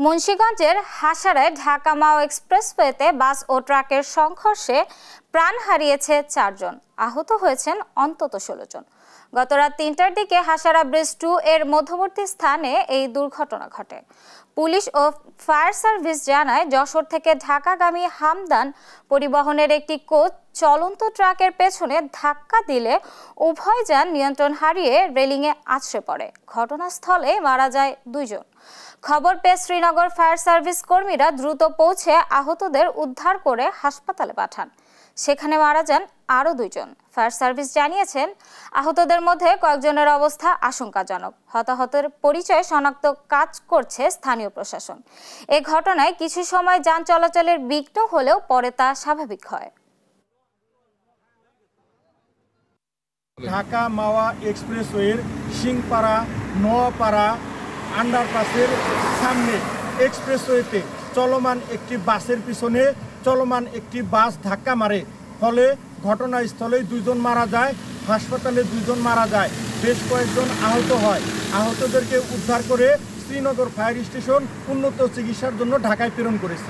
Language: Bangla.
মুন্সিগঞ্জের হাসারায় ঢাকা মাও এক্সপ্রেসওয়েতে বাস ও ট্রাকের সংঘর্ষে প্রাণ হারিয়েছে 4 জন, আহত হয়েছেন অন্তত 16 জন। গত রাত 3টার দিকে হাসারা ব্রিজ 2 এর মধ্যবর্তী স্থানে এই দুর্ঘটনা ঘটে। পুলিশ ও ফায়ার সার্ভিস জানায়, যশোর থেকে ঢাকাগামী হামদান পরিবহনের একটি কোচ চলন্ত ট্রাকের পেছনে ধাক্কা দিলে উভয় যান নিয়ন্ত্রণ হারিয়ে রেলিংয়ে আছড়ে পড়ে। ঘটনাস্থলে মারা যায় 2 জন। খবর পেয়ে শ্রীনগর ফায়ার সার্ভিস কর্মীরা দ্রুত পৌঁছে আহতদের উদ্ধার করে হাসপাতালে পাঠান। সেখানে মারা যান আরও 2 জন। ফায়ার সার্ভিস জানিয়েছেন, আহতদের মধ্যে কয়েকজনের অবস্থা আশঙ্কাজনক। হতাহতের পরিচয় শনাক্ত কাজ করছে স্থানীয় প্রশাসন। এ ঘটনায় কিছু সময় যান চলাচলের বিঘ্ন হলেও পরে তা স্বাভাবিক হয়। ঢাকা মাওয়া এক্সপ্রেসওয়ের সিংপাড়া নোয়াপাড়া আন্ডারপাসের সামনে এক্সপ্রেসওয়েতে চলমান একটি বাসের পিছনে চলমান একটি বাস ধাক্কা মারে। ফলে ঘটনাস্থলেই 2 জন মারা যায়, হাসপাতালে 2 জন মারা যায়, বেশ কয়েকজন আহত হয়। আহতদেরকে উদ্ধার করে শ্রীনগর ফায়ার স্টেশন উন্নত চিকিৎসার জন্য ঢাকায় প্রেরণ করেছে।